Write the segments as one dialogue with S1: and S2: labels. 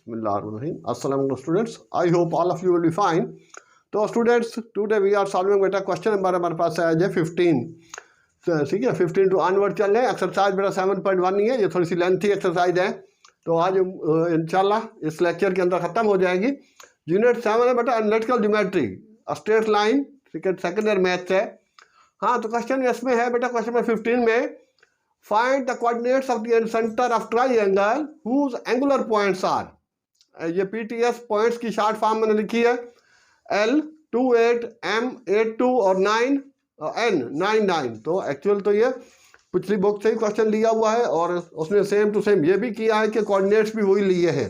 S1: Bismillahirrahmanirrahim. Assalamualaikum students. I hope all of you will be fine. तो students today we are solving बेटा question number हमारे पास है 15, ठीक है 15 टू ऑनवर्ड चल रहे हैं। एक्सरसाइज बेटा 7.1 ही है, ये थोड़ी सी लेंथी एक्सरसाइज है, तो आज इंशाल्लाह इस लेक्चर के अंदर ख़त्म हो जाएगी। यूनिट 7 है बेटा एनालिटिकल ज्योमेट्री, स्ट्रेट लाइन, ठीक है, सेकेंड ईयर मैथ्स है। हाँ, तो क्वेश्चन इसमें है बेटा क्वेश्चन नंबर 15 में find the coordinates of the centre of triangle whose angular points are. ये पीटीएस पॉइंट्स की शॉर्ट फॉर्म मैंने लिखी है L28 M82 और 9 N99। तो एक्चुअल तो ये पिछली बुक से ही क्वेश्चन लिया हुआ है और उसने सेम टू सेम ये भी किया है कि कोऑर्डिनेट्स भी वही लिए हैं,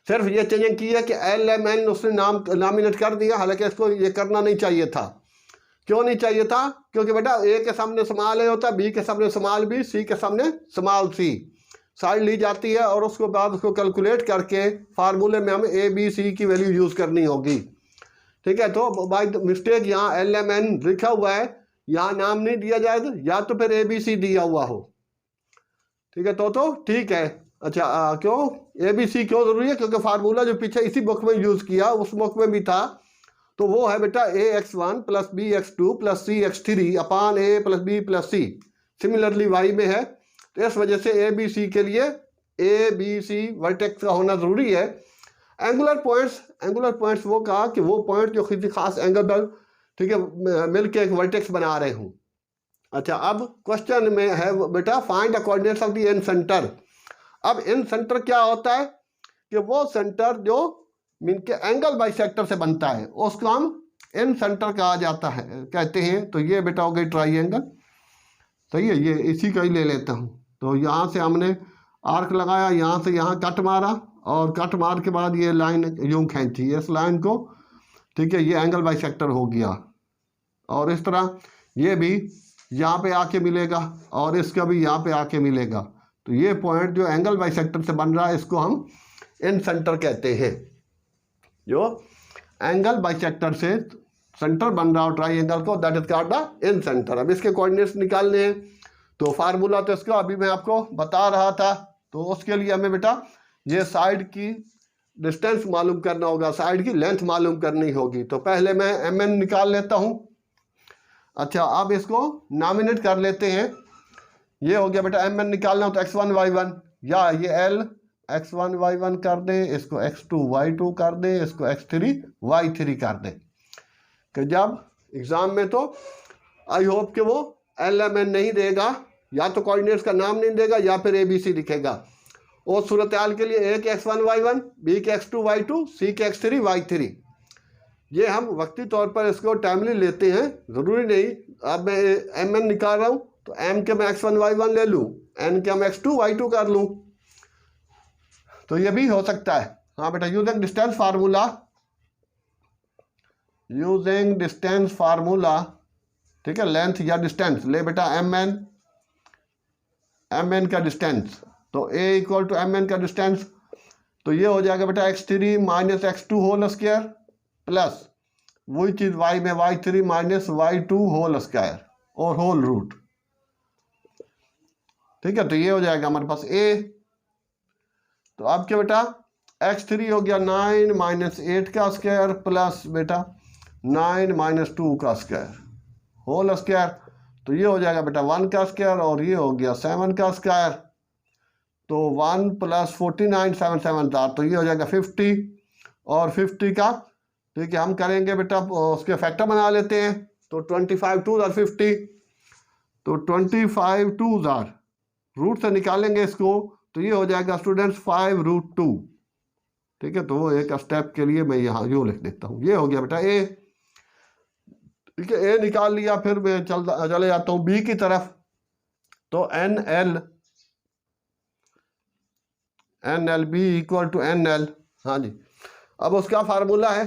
S1: सिर्फ ये चेंजिंग की है कि LMN उसने नॉमिनेट कर दिया, हालांकि इसको ये करना नहीं चाहिए था। क्यों नहीं चाहिए था? क्योंकि बेटा A के सामने स्मॉल A होता है, B के सामने स्मॉल B, C के सामने स्मॉल C, साइड ली जाती है और उसके बाद उसको कैलकुलेट करके फार्मूले में हमें ABC की वैल्यू यूज़ करनी होगी, ठीक है। तो बाय मिस्टेक यहाँ LMN लिखा हुआ है, यहाँ नाम नहीं दिया जाएगा, या तो फिर ABC दिया हुआ हो, ठीक है। तो ठीक है। अच्छा क्यों ABC क्यों ज़रूरी है? क्योंकि फार्मूला जो पीछे इसी बुक में यूज़ किया उस बुक में भी था, तो वो है बेटा AX1 + BX2 + CX3 upon A + B + C। Similarly Y में है, तो इस वजह से ABC के लिए ABC वर्टेक्स का होना ज़रूरी है। एंगुलर पॉइंट्स वो कहा कि वो पॉइंट जो किसी खास एंगल पर, ठीक है, मिल के एक वर्टेक्स बना रहे हूँ। अच्छा, अब क्वेश्चन में है बेटा find the coordinates of the in centre. अब इन सेंटर क्या होता है कि वो सेंटर जो मीन के एंगल बाइसेक्टर से बनता है उसको हम इन सेंटर कहा जाता है, कहते हैं। तो ये बेटा हो गई ट्राइएंगल, सही है, ये इसी का ही ले लेता हूँ। तो यहाँ से हमने आर्क लगाया, यहाँ से यहाँ कट मारा और कट मार के बाद ये लाइन यूं खींची इस लाइन को, ठीक है, ये एंगल बाइसेक्टर हो गया। और इस तरह ये भी यहाँ पे आके मिलेगा और इसका भी यहाँ पे आके मिलेगा। तो ये पॉइंट जो एंगल बाइसेक्टर से बन रहा है इसको हम इन सेंटर कहते हैं। जो एंगल बाइसेक्टर से सेंटर बन रहा हो ट्राइएंगल को, that is called the in centre. अब इसके कोऑर्डिनेट्स निकालने हैं, तो फार्मूला तो इसका अभी मैं आपको बता रहा था। तो उसके लिए हमें बेटा ये साइड की डिस्टेंस मालूम करना होगा, साइड की लेंथ मालूम करनी होगी। तो पहले मैं MN निकाल लेता हूँ। अच्छा, अब इसको नॉमिनेट कर लेते हैं। ये हो गया बेटा MN निकालना हो तो X1 Y1, या ये L X1 Y1 कर दें, इसको X2 Y2 कर दें, इसको X3 Y3 कर दें। कि जब एग्ज़ाम में तो आई होप कि वो LMN नहीं देगा, या तो कोऑर्डिनेट्स का नाम नहीं देगा या फिर ABC लिखेगा। और सूरत हाल के लिए A के X1 Y1, B के X2 Y2, C के X3 Y3। ये हम वक्ती तौर पर इसको टाइमली लेते हैं, ज़रूरी नहीं। अब मैं MN निकाल रहा हूँ तो M के मैं X1 Y1 ले लूँ, N के मैं X2 Y2 कर लूँ, तो ये भी हो सकता है। हाँ बेटा, यूजिंग डिस्टेंस फार्मूला, ठीक है, लेंथ या डिस्टेंस ले बेटा MN का डिस्टेंस, तो A = MN का डिस्टेंस, तो ये हो जाएगा बेटा X3 - X2 whole square plus वही चीज़ Y में Y3 - Y2 होल स्क्वायर और होल रूट, ठीक है। तो ये हो जाएगा हमारे पास A। तो अब क्या बेटा X3 हो गया 9 - 8 का स्क्वायर प्लस बेटा 9 - 2 का स्क्वायर होल स्क्वायर, तो ये हो जाएगा बेटा 1 का स्क्वायर और ये हो गया 7 का स्क्वायर। तो 1 + 49 7 7 8, तो ये हो जाएगा 50 और 50 का, ठीक है, हम करेंगे बेटा उसके फैक्टर बना लेते हैं। तो 25 2 * 50, तो 25 2 रूट से निकालेंगे इसको, तो ये हो जाएगा स्टूडेंट्स 5√2, ठीक है। तो वो एक स्टेप के लिए मैं यहाँ यूँ लिख देता हूँ। ये हो गया बेटा A, ठीक है, A निकाल लिया। फिर मैं चले जाता हूँ B की तरफ। तो NLB = NL, हाँ जी। अब उसका फार्मूला है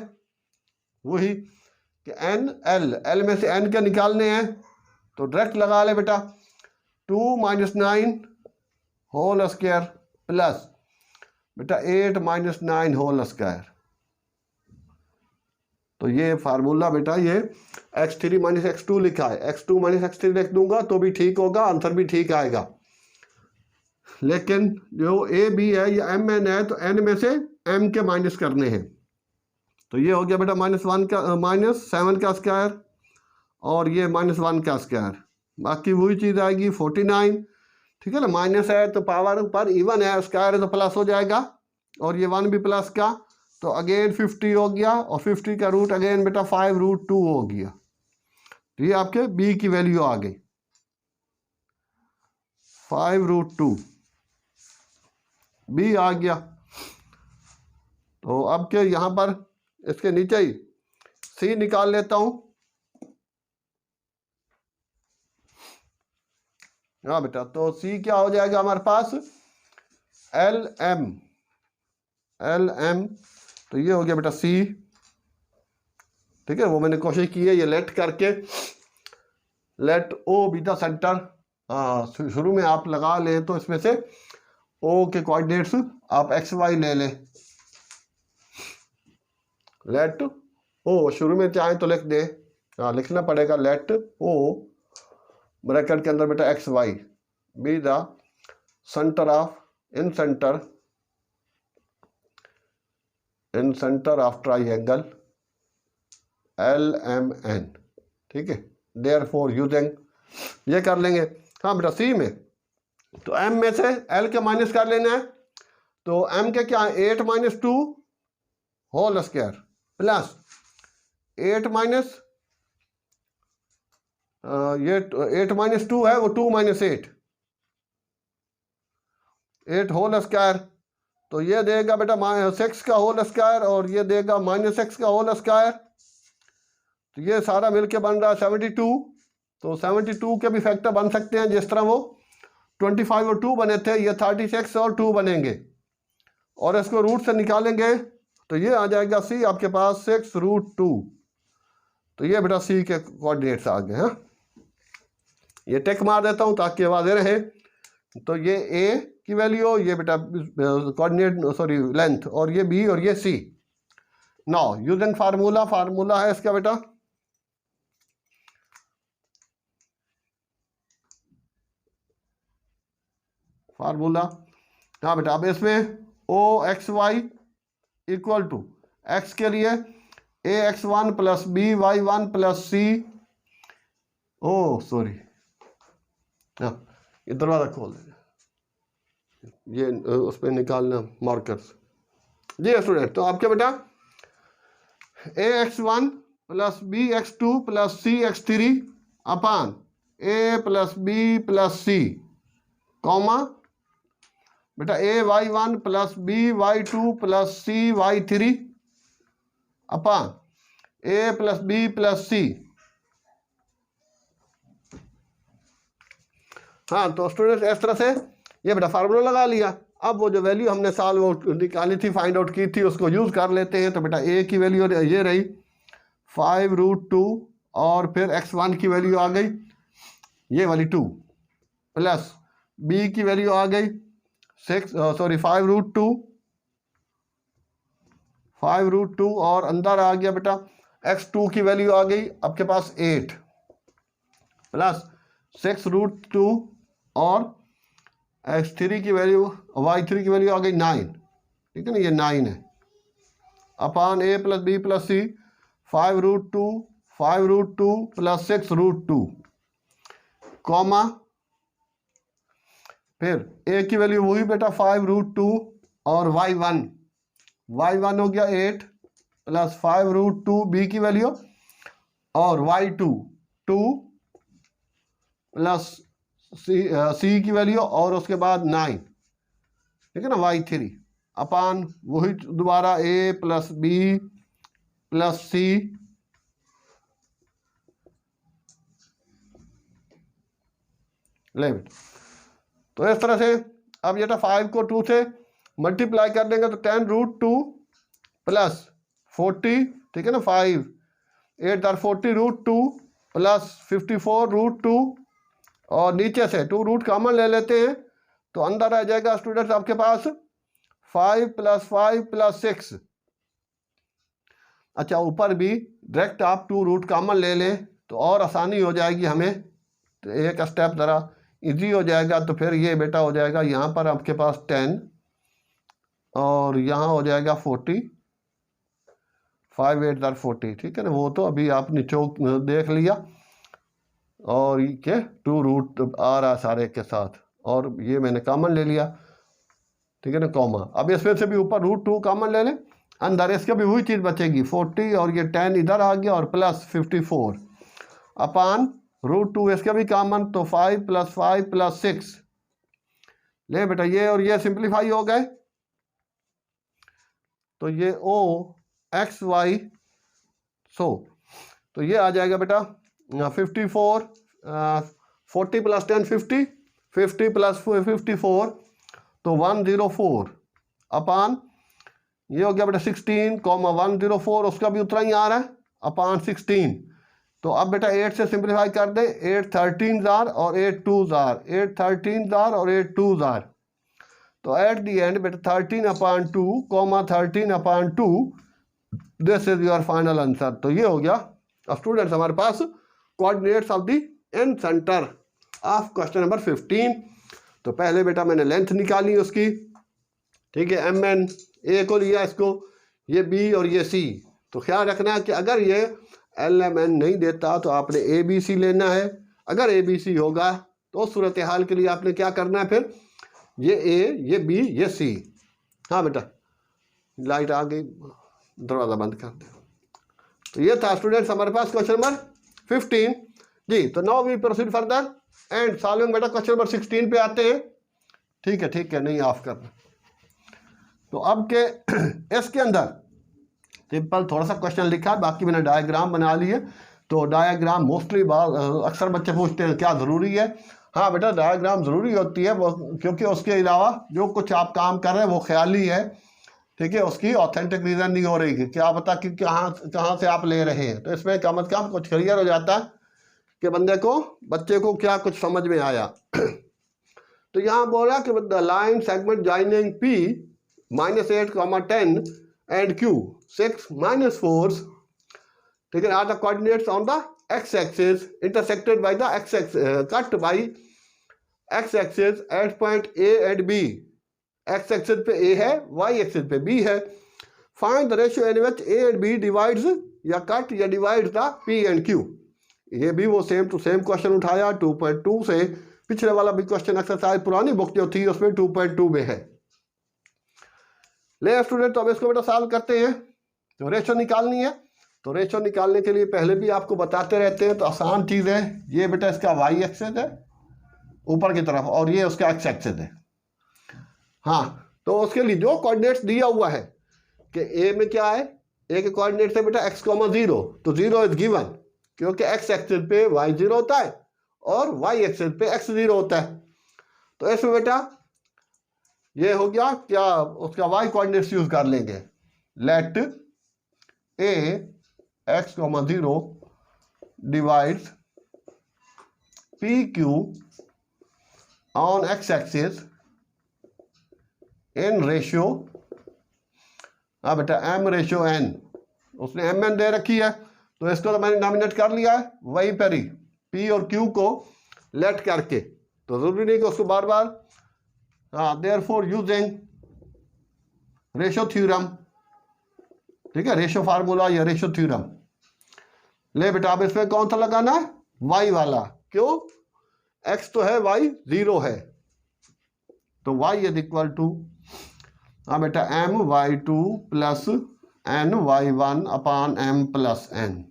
S1: वही कि L में से N के निकालने हैं, तो डायरेक्ट लगा ले बेटा 2 - 9 होल स्क्वायर प्लस बेटा 8 - 9 होल स्क्वायर। तो ये फार्मूला बेटा ये X3 - X2 लिखा है, X2 - X3 लिख दूंगा तो भी ठीक होगा, आंसर भी ठीक आएगा। लेकिन जो ए बी है ये एम एन है, तो एन में से एम के माइनस करने हैं। तो ये हो गया बेटा -1 का -7 का स्क्वायर और ये -1 का स्क्वायर। बाकी वही चीज़ आएगी 49, ठीक है ना। माइनस है तो पावर पर इवन है, स्क्वायर है तो प्लस हो जाएगा, और ये 1 भी प्लस का, तो अगेन 50 हो गया, और 50 का रूट अगेन बेटा 5√2 हो गया। तो ये आपके बी की वैल्यू आ गई 5√2, बी आ गया। तो अब के यहाँ पर इसके नीचे ही सी निकाल लेता हूँ। हाँ बेटा, तो सी क्या हो जाएगा हमारे पास, एल एम, तो ये हो गया बेटा सी, ठीक है। वो मैंने कोशिश की है ये लेट करके, let O be the centre, शुरू में आप लगा लें तो इसमें से ओ के कोऑर्डिनेट्स आप एक्स वाई ले लें। लेट ओ शुरू में चाहे तो लिख दे, लिखना पड़ेगा लेट ओ ब्रैकेट के अंदर बेटा x y be the centre of in centre of triangle L M N, ठीक है। देयरफॉर यूजिंग, ये कर लेंगे। हाँ बेटा सी में तो एम में से एल के माइनस कर लेना है, तो एम के क्या है 8 - 2 होल स्क्वायर प्लस 8 माइनस ये 8 - 2 है, वो 2 - 8 होल स्क्वायर, तो ये देगा बेटा 6 का होल स्क्वायर, और ये देगा -6 का होल स्क्वायर, तो ये सारा मिलके बन रहा है 72। तो 72 के भी फैक्टर बन सकते हैं, जिस तरह वो 25 और 2 बने थे, ये 36 और 2 बनेंगे, और इसको रूट से निकालेंगे तो ये आ जाएगा सी आपके पास 6√2। तो ये बेटा सी के कोऑर्डिनेट्स आ गए हैं। ये टिक मार देता हूँ ताकि वाज़ेह रहे। तो ये ए की वैल्यू, ये बेटा कोऑर्डिनेट सॉरी लेंथ, और ये बी और ये सी। नाउ यूजिंग फार्मूला है इसका बेटा, फार्मूला। हाँ बेटा, अब इसमें O x y equal to x के लिए ax1 + by1 + c, ओ सॉरी ये दरवाज़ा खोल देना, ये उस पर निकालना मार्कर्स। जी स्टूडेंट, तो आपके बेटा ax1 + bx2 + cx3 upon a + b + c, comma बेटा ay1 + by2 + cy3 upon a + b + c। हाँ तो स्टूडेंट्स इस तरह से ये बेटा फार्मूला लगा लिया। अब वो जो वैल्यू हमने साल वो निकाली थी, फाइंड आउट की थी, उसको यूज़ कर लेते हैं। तो बेटा ए की वैल्यू ये रही 5√2, और फिर x1 की वैल्यू आ गई ये वाली 2, प्लस बी की वैल्यू आ गई 5√2, और अंदर आ गया बेटा x2 की वैल्यू आ गई आपके पास 8, प्लस 6√2, और x3 की वैल्यू y3 की वैल्यू आ गई 9, ठीक है ना, ये 9 है, अपान a + b + c 5√2 + 6√2, कॉमा फिर a की वैल्यू वही बेटा 5√2, और y1 हो गया 8 + 5√2 b की वैल्यू, और y2 2 प्लस सी की वैल्यू, और उसके बाद 9, ठीक है ना, y3 अपान वही दोबारा a + b + c, ले बेटा। तो इस तरह से अब ये 5 को 2 से मल्टीप्लाई कर देंगे तो 10√2 + 40, ठीक है ना, 5 8 × 40√2 + 54√2, और नीचे से 2 रूट कॉमन ले लेते हैं, तो अंदर आ जाएगा स्टूडेंट्स आपके पास 5 + 5 + 6। अच्छा, ऊपर भी डायरेक्ट आप 2 रूट कॉमन ले लें तो और आसानी हो जाएगी हमें। तो एक स्टेप ज़रा इजी हो जाएगा। तो फिर ये बेटा हो जाएगा यहाँ पर आपके पास 10 और यहाँ हो जाएगा 40, 5 8 40, ठीक है ना। वो तो अभी आप निचोक देख लिया। और ये 2 रूट आ रहा सारे के साथ, और ये मैंने कॉमन ले लिया, ठीक है ना, कॉमा। अब इसमें से भी ऊपर √2 कॉमन ले लें, अंदर इसके भी वही चीज़ बचेगी 40, और ये 10 इधर आ गया, और प्लस 54 अपान √2 इसके भी कॉमन, तो 5 + 5 + 6 ले बेटा। ये और ये सिंप्लीफाई हो गए, तो ये OXY तो ये आ जाएगा बेटा 54, 40 + 10 50, 50 + 54 तो 104 अपान ये हो गया बेटा 16, 104 उसका भी उतना ही आ रहा है अपान 16। तो अब बेटा 8 से सिंप्लीफाई कर दे, 8 13 और 8 2 8 13 और 8 2 तो एट दी एंड बेटा 13/2, 13/2 this is your final answer. तो ये हो गया अब स्टूडेंट्स हमारे पास coordinates of the end centre of question number 15। तो पहले बेटा मैंने लेंथ निकाली उसकी, ठीक है, MN A को लिया, इसको ये B और ये C। तो ख्याल रखना है कि अगर ये LMN नहीं देता तो आपने ABC लेना है। अगर ABC होगा तो उस सूरत हाल के लिए आपने क्या करना है, फिर ये A, ये B, ये C। हाँ बेटा लाइट आ गई, दरवाज़ा बंद कर दे। तो ये था स्टूडेंट्स हमारे पास क्वेश्चन नंबर 15 जी। तो now we proceed further and solving बेटा क्वेश्चन नंबर 16 पे आते हैं। ठीक है, नहीं ऑफ करना। तो अब के इसके अंदर सिंपल थोड़ा सा क्वेश्चन लिखा है, बाकी मैंने डायग्राम बना लिए। तो डायग्राम मोस्टली अक्सर बच्चे पूछते हैं क्या ज़रूरी है। हाँ बेटा डायग्राम ज़रूरी होती है वो, क्योंकि उसके अलावा जो कुछ आप काम कर रहे हैं वो ख्याली है, ठीक है, उसकी ऑथेंटिक रीज़न नहीं हो रही कि क्या पता कि कहाँ से आप ले रहे हैं। तो इसमें कम अज़ कम कुछ क्लियर हो जाता है कि बच्चे को क्या कुछ समझ में आया। तो यहाँ बोला कि the line segment joining P -8, 10 and Q 6 -4, ठीक है, are the coordinates on the x axis intersected by the x axis cut by x axis at point A and B। x axis पे A है, y axis पे B है। Find the ratio in which A and B divides या cut या divides the P and Q। ये भी वो same to same question उठाया 2.2 से। पिछले वाला भी क्वेश्चन एक्सरसाइज पुरानी बुक जो थी उसमें 2.2 में है। ले स्टूडेंट तो अब इसको बेटा सॉल्व करते हैं। तो रेशियो निकालनी है, तो रेशियो निकालने के लिए पहले भी आपको बताते रहते हैं, तो आसान चीज़ है। ये बेटा इसका y एक्सेस है ऊपर की तरफ और ये उसका x एक्सेस है। हाँ तो उसके लिए जो कोऑर्डिनेट्स दिया हुआ है कि A में क्या है, A के कोऑर्डिनेट्स है बेटा x, 0, तो 0 इज गिवन क्योंकि x एक्सेस पे y 0 होता है और y एक्सेस पे x 0 होता है। तो इसमें बेटा ये हो गया क्या, उसका y कोऑर्डिनेट्स यूज कर लेंगे। Let A x, 0 divides PQ on x axis in ratio, हाँ बेटा m/n। उसने mn दे रखी है तो इसको तो मैंने नॉमिनेट कर लिया है वहीं पर ही P और Q को लेट करके, तो जरूरी नहीं कि उसको बार बार। हाँ देयरफॉर यूजिंग रेशियो थ्योरम, ठीक है, रेशियो फार्मूला या रेशियो थ्योरम। ले बेटा अब इसमें कौन सा लगाना है, y वाला, क्यों, x तो है, y 0 है, तो y इज इक्वल टू, हाँ बेटा m/2 प्लस n/1 अपान m+n।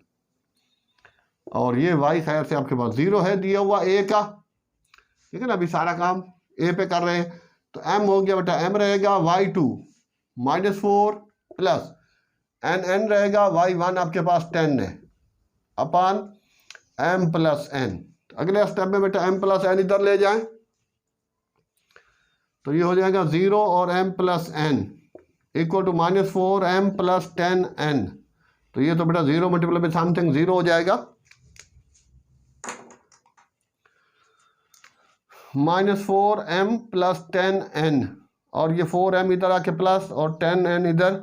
S1: और ये y खैर से आपके पास 0 है दिया हुआ A का, ठीक है ना, अभी सारा काम A पे कर रहे हैं। तो m हो गया बेटा, m रहेगा y2 -4 प्लस n रहेगा y1 आपके पास 10 है अपान m+n। अगले स्टेप में बेटा m+n इधर ले जाएं तो ये हो जाएगा 0 और m+n equal to -4 m + 10n। तो ये तो बेटा 0 मल्टीप्लाई बाय समथिंग 0 हो जाएगा, -4 m + 10n और ये 4m इधर आके प्लस और 10n इधर,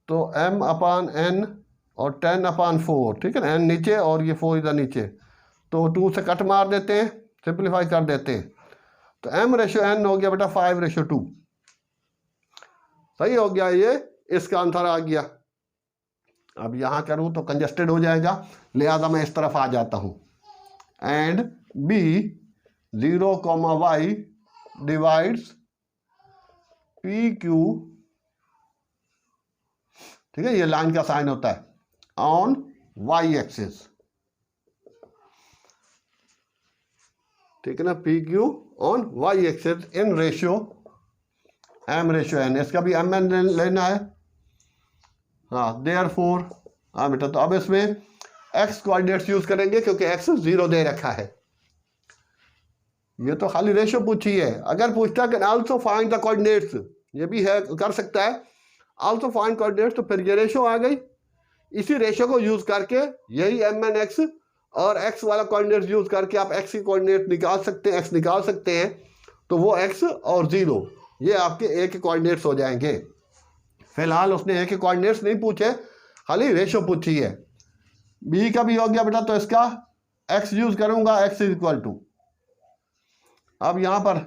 S1: तो m/n और 10/4, ठीक है ना, n नीचे और ये 4 इधर नीचे, तो 2 से कट मार देते हैं सिंप्लीफाई कर देते हैं तो m/n हो गया बेटा 5/2। सही हो गया, ये इसका आंसर आ गया। अब यहां करूं तो कंजस्टेड हो जाएगा, लिहाजा मैं इस तरफ आ जाता हूं। And b 0, y divides PQ, ठीक है, ये लाइन का साइन होता है, ऑन y एक्सिस, ठीक है ना, PQ on y axis in ratio m/n। इसका भी mn लेना है। हाँ, देयरफॉर, हाँ बेटा, तो अब इसमें x कोऑर्डिनेट्स यूज करेंगे क्योंकि x 0 दे रखा है। ये तो खाली रेशियो पूछी है। अगर पूछता कि आल्सो फाइंड द कोऑर्डिनेट्स, ये भी है, कर सकता है आल्सो फाइंड कोऑर्डिनेट्स, तो फिर ये रेशियो आ गई। इसी रेशियो को यूज करके यही mn(x) और x वाला कोऑर्डिनेट यूज करके आप x की कोऑर्डिनेट निकाल सकते हैं, x निकाल सकते हैं। तो वो x और 0 ये आपके a के कोऑर्डिनेट्स हो जाएंगे। फिलहाल उसने a के कोऑर्डिनेट्स नहीं पूछे, खाली रेशियो पूछी है। b का भी हो गया बेटा, तो इसका x यूज करूंगा, x इक्वल टू, अब यहां पर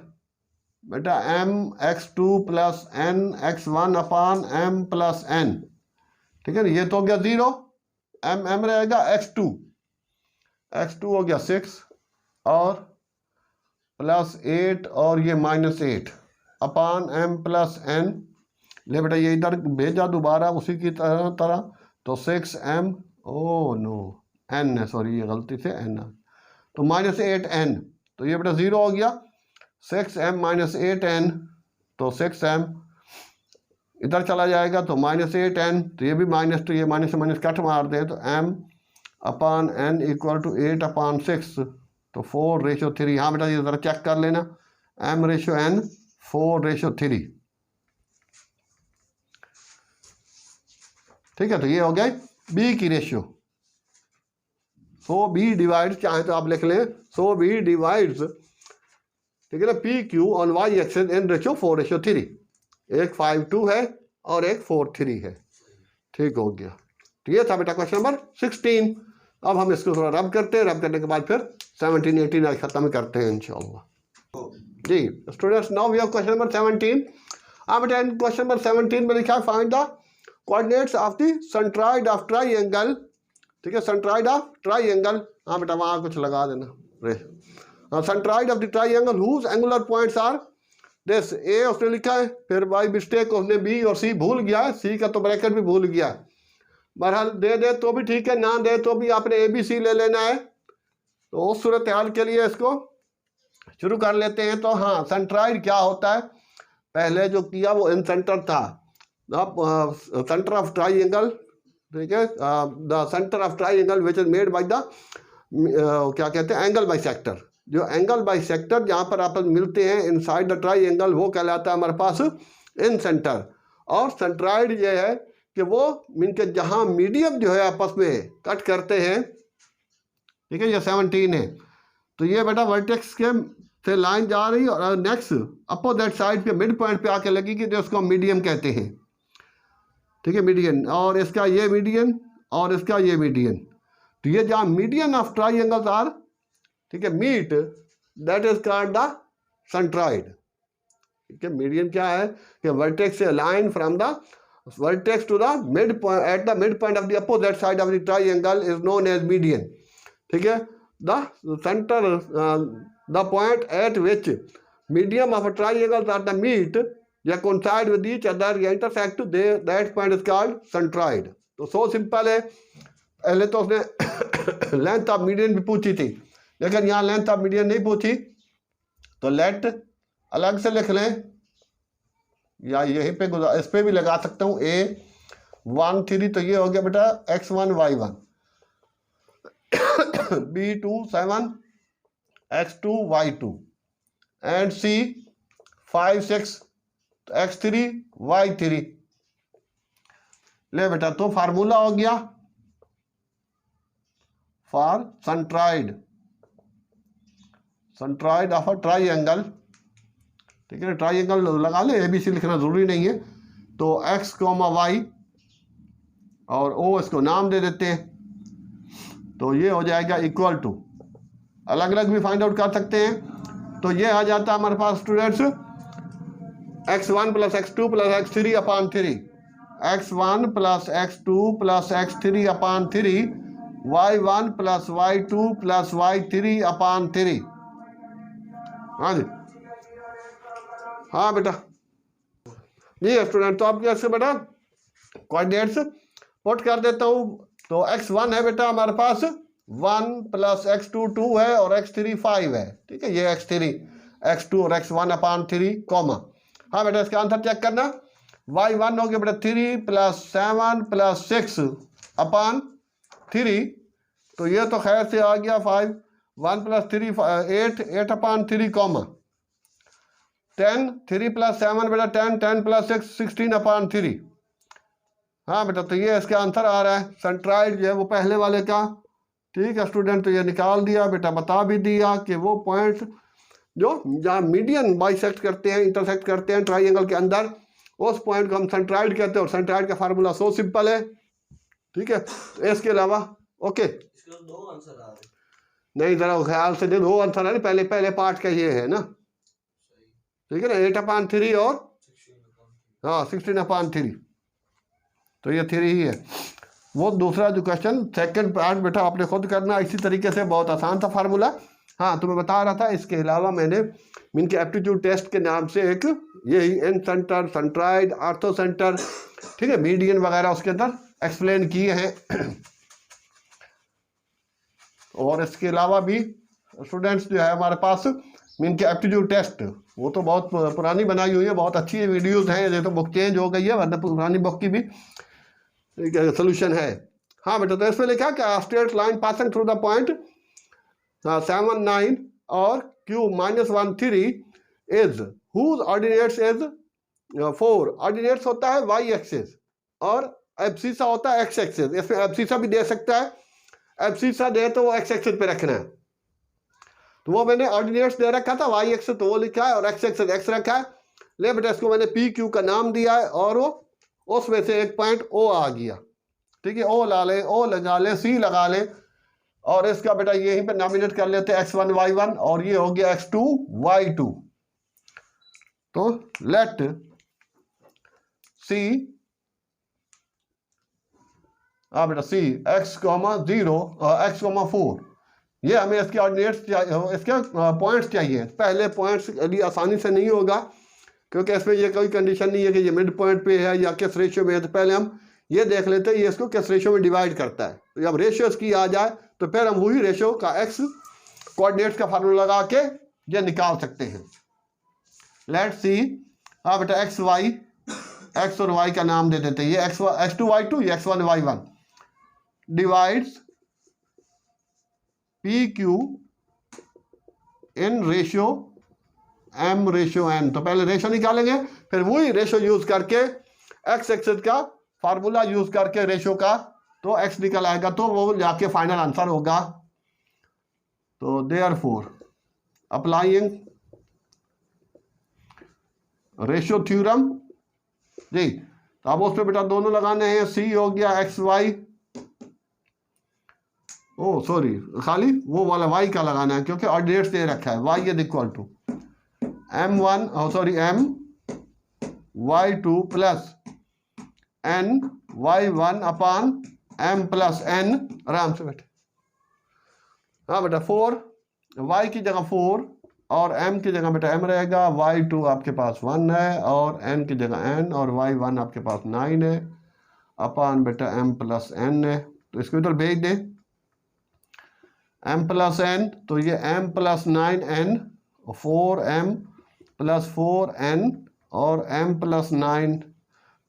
S1: बेटा mx2 प्लस nx1 अपान m प्लस n, ठीक है ना, ये तो हो गया 0, m रहेगा x2 हो गया 6 और प्लस 8 और ये -8 अपान m प्लस n। ले बेटा ये इधर भेजा दोबारा उसी की तरह, तो 6m, ओ नो n है, सॉरी ये गलती से n है, तो -8n, तो ये बेटा 0 हो गया। 6m - 8n, तो 6m इधर चला जाएगा तो -8n, तो ये भी माइनस, तो ये माइनस से माइनस कट मार दे, तो m upon n equal to 8/6, तो 4/3। हाँ बेटा ये ज़रा चेक कर लेना, m/n 4/3, ठीक है। तो ये हो गया b की रेशियो। सो b डिवाइड्स, चाहे तो आप लिख लें, सो b डिवाइड्स, ठीक है ना, PQ on y axis in ratio 4/3। एक 5:2 है और एक 4:3 है, ठीक हो गया। तो ये था बेटा क्वेश्चन नंबर 16। अब हम इसको थोड़ा रब करते हैं, रब करने के बाद फिर 17, 18 खत्म करते हैं इंशाल्लाह। जी students, now we have question number 17। अब बेटा क्वेश्चन नंबर 17 में लिखा है find the coordinates of the centroid of triangle, ठीक है, सेंट्रॉइड ऑफ ट्राइंगल। हाँ बेटा वहाँ कुछ लगा देना, centroid of the triangle whose angular points are this. ए उसने लिखा है, फिर बाई मिस्टेक उसने बी और सी भूल गया है, सी का तो ब्रैकेट भी भूल गया है। बहरहाल दे तो भी ठीक है, ना दे तो भी आपने ABC ले लेना है। तो उस सूरत हाल के लिए इसको शुरू कर लेते हैं। तो हाँ, सेंट्रॉइड क्या होता है, पहले जो किया वो इन सेंटर था, सेंटर ऑफ ट्राइंगल, ठीक है, the centre of triangle which is made by the क्या कहते हैं, एंगल बाइसेक्टर। जो एंगल बाइसेक्टर जहाँ पर आपस मिलते हैं इनसाइड द ट्राइंगल, वो कहलाता है हमारे पास इन सेंटर। और सेंट्रॉइड ये है कि वो मीन के जहाँ मीडियम जो है आपस में कट करते हैं, ठीक है, ये 17 है। तो ये बेटा वर्टेक्स के से लाइन जा रही और नेक्स्ट अपोजिट साइड पे मिड पॉइंट पे आके लगेगी, जो उसको मीडियम कहते हैं, ठीक है, मीडियन। और इसका ये मीडियन और इसका ये मीडियन, तो ये जहाँ मीडियन ऑफ ट्राइंगल्स आर, ठीक है, meet, that is called the centroid. ठीक है, मीडियन क्या है कि वर्टेक्स से line from the vertex to the midpoint at the midpoint of the opposite side of the triangle is known as median. ठीक है, the centre, the point at which medium of a triangle are the meet या coincide with each other या intersect, that point is called centroid। तो so simple है। पहले तो उसने length of median भी पूछी थी, लेकिन यहाँ लेंथ ऑफ मीडियन नहीं पूछी, तो लेट अलग से लिख लें या यहीं पे इस पे भी लगा सकता हूँ, A13, तो ये हो गया बेटा x1 y1, B2 7 x2 y2 and C5 6 x3 y3। ले बेटा, तो फार्मूला हो गया for centroid of a triangle. ठीक है, ट्राइंगल लगा ले, ABC लिखना जरूरी नहीं है। तो x, y और O इसको नाम दे देते हैं, तो ये हो जाएगा इक्वल टू अलग अलग भी फाइंड आउट कर सकते हैं। तो ये आ जाता है हमारे पास students x1 plus x2 plus x3 upon 3, x1 plus x2 plus x3 upon 3, y1 plus y2 plus y3 upon 3। हाँ जी, हाँ बेटा जी स्टूडेंट, तो आप कैसे बेटा कोऑर्डिनेट्स पुट कर देता हूँ। तो x1 है बेटा हमारे पास 1 प्लस x2 2 है और x3 5 है, ठीक है, ये x3 x2 और x1 अपान 3 कॉमा। हाँ बेटा इसका आंसर चेक करना, y1 हो गया बेटा 3 प्लस 7 प्लस 6 अपान 3, तो ये तो खैर से आ गया 5, 1 प्लस 3 8 8 अपान 3 कॉमा 10, 3 प्लस 7 बेटा 10, 10 प्लस 6 16 अपान 3। हाँ बेटा, तो ये इसका आंसर आ रहा है, सेंट्राइड जो है वो पहले वाले का, ठीक है स्टूडेंट। तो ये निकाल दिया बेटा, बता भी दिया कि वो पॉइंट जो जहाँ मीडियन बाइसेक्ट करते हैं, इंटरसेक्ट करते हैं ट्राइंगल के अंदर, उस पॉइंट को हम सेंट्राइड कहते हैं। और सेंट्राइड का फार्मूला सो सिंपल है, ठीक है। तो इसके अलावा ओके
S2: दो आंसर आ रहे,
S1: नहीं जरा ख्याल से दो आंसर है, पहले पहले पार्ट का ये है ना, ठीक है ना, 8 अपान 3 और हाँ 16 अपान 3, तो ये 3 ही है। वो दूसरा जो क्वेश्चन सेकंड पार्ट बेटा आपने खुद करना इसी तरीके से, बहुत आसान था फार्मूला। हाँ तो मैं बता रहा था, इसके अलावा मैंने मीन के एप्टीट्यूड टेस्ट के नाम से एक यही इन सेंटर, सेंट्राइड, आर्थो सेंटर, ठीक है, मीडियन वगैरह उसके अंदर एक्सप्लेन किए हैं। और इसके अलावा भी स्टूडेंट्स जो है हमारे पास मीन के एप्टीट्यूड टेस्ट, वो तो बहुत पुरानी बनाई हुई है, बहुत अच्छी वीडियोस हैं, ये तो बुक चेंज हो गई है वरना पुरानी बुक की भी सोल्यूशन है। हाँ बेटा, तो इसमें लिखा क्या, straight line passing through the point 7 9 और q minus 1 3 is whose ordinates is 4। Ordinates होता है y एक्सिस और एब्सिसा होता है x एक्सिस। इसमें एब्सिसा भी दे सकता है, एब्सिसा दे तो वो x एक्सिस पे रखना है, तो वो मैंने ऑर्डिनेट्स दे रखा था y एक्सिस, तो वो लिखा है, और x एक्सिस x रखा है। ले बेटा इसको मैंने पी क्यू का नाम दिया है, और वो उसमें से एक पॉइंट ओ आ गया, ठीक है, ओ ला ले, ओ लगा ले, सी लगा ले, और इसका बेटा यहीं पे नॉमिनेट कर लेते हैं x1 y1, और ये हो गया x2 y2। तो लेट सी, हाँ बेटा सी x, 0 x, 4, ये हमें इसके ऑर्डिनेट्स चाहिए, इसके पॉइंट्स चाहिए। पहले पॉइंट्स यदि आसानी से नहीं होगा, क्योंकि इसमें ये कोई कंडीशन नहीं है कि ये मिड पॉइंट पे है या किस रेशियो में है, तो पहले हम ये देख लेते हैं ये इसको किस रेशियो में डिवाइड करता है। तो जब रेशियो इसकी आ जाए तो फिर हम वही रेशियो का एक्स कोऑर्डिनेट्स का फार्मूला लगा के ये निकाल सकते हैं। लेट सी, हाँ बेटा एक्स वाई, एक्स और वाई का नाम दे देते हैं, ये x2 y2, ये x1 y1 divides P Q in ratio m ratio n। तो पहले रेशियो निकालेंगे, फिर वही रेशियो यूज करके x एक्सिस का फार्मूला यूज करके रेशियो का, तो x निकल आएगा, तो वो जाके फाइनल आंसर होगा। तो देयरफॉर अप्लाइंग रेशियो थ्योरम जी, तो अब उस पर बेटा दोनों लगाने हैं, c हो गया एक्स वाई, ओ सॉरी खाली वो वाला y का लगाना है क्योंकि ऑर्डिनेट्स दे रखा है, y is equal to m1 sorry m y2 plus n y1 upon m plus n, आराम से बैठे, हाँ बेटा 4, y की जगह 4 और m की जगह बेटा m रहेगा, y2 आपके पास 1 है और n की जगह n, और y1 आपके पास 9 है अपान बेटा m प्लस n है। तो इसको इधर भेज दे, m प्लस n, तो ये m plus 9n, 4m plus 4n और m प्लस 9,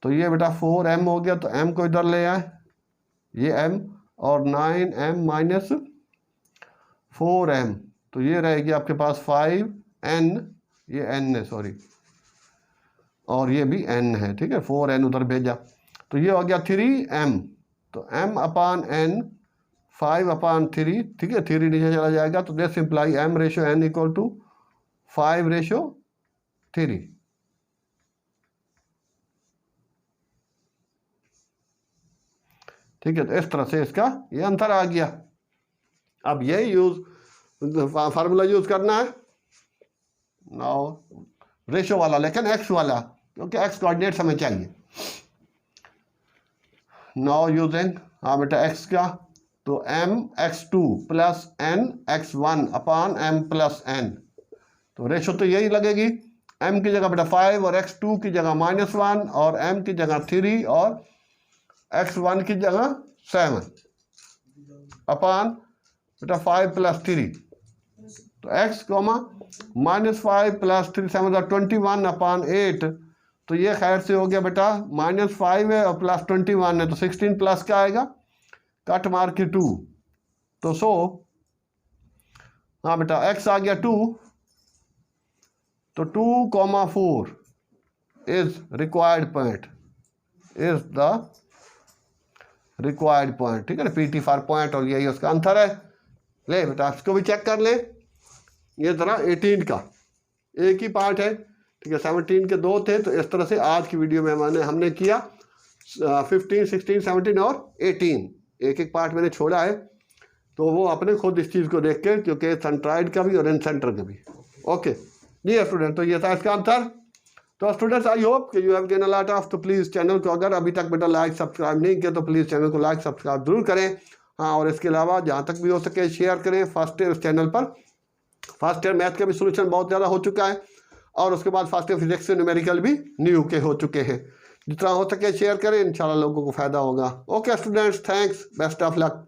S1: तो ये बेटा 4m हो गया, तो m को इधर ले आए, ये m और 9m माइनस 4m, तो ये रहेगी आपके पास 5n, ये n है सॉरी, और ये भी n है, ठीक है, 4n उधर भेजा, तो ये हो गया 3m, तो m अपान n 5 अपान 3, ठीक है, 3 नीचे चला जाएगा, तो this imply m ratio n equal to 5 ratio 3। ठीक है, तो इस तरह से इसका ये आंसर आ गया। अब ये यूज फार्मूला यूज़ करना है नाउ रेशो वाला, लेकिन एक्स वाला, क्योंकि एक्स कोऑर्डिनेट्स हमें चाहिए। नाउ यूजिंग, हाँ बेटा एक्स का, तो m x two plus n x one upon m plus n, तो रेशो तो यही लगेगी। m की जगह बेटा 5 और x2 की जगह -1 और m की जगह 3 और x1 की जगह 7 अपान बेटा 5 + 3, तो x -5 + 3 7 21 अपान 8, तो ये खैर से हो गया बेटा -5 है और +21 है, तो 16 प्लस क्या आएगा, कट मार के 2, तो सो हाँ बेटा x आ गया 2, तो 2,4 is required point, is the required point, ठीक है ना, PT फॉर पॉइंट, और यही उसका आंसर है। ले बेटा इसको भी चेक कर ले, ये जरा 18 का एक ही पार्ट है, ठीक है, 17 के 2 थे, तो इस तरह से आज की वीडियो में हमने किया 15, 16, 17 और 18, एक एक पार्ट मैंने छोड़ा है, तो वो अपने खुद इस चीज़ को देख के, क्योंकि सेंट्राइड का भी और इन सेंटर का भी। ओके जी स्टूडेंट, तो ये था इसका आंसर। तो स्टूडेंट्स आई होप कि you have gain a lot of, तो प्लीज़ चैनल को अगर अभी तक बेटा लाइक सब्सक्राइब नहीं किया तो प्लीज़ चैनल को लाइक सब्सक्राइब जरूर करें। हाँ, और इसके अलावा जहाँ तक भी हो सके शेयर करें। फर्स्ट ईयर चैनल पर फर्स्ट ईयर मैथ का भी सोल्यूशन बहुत ज़्यादा हो चुका है, और उसके बाद फर्स्ट ईयर फिजिक्स से न्यूमेरिकल भी न्यू के हो चुके हैं। जितना हो सके शेयर करें, इंशाल्लाह लोगों को फ़ायदा होगा। Okay students, thanks, best of luck.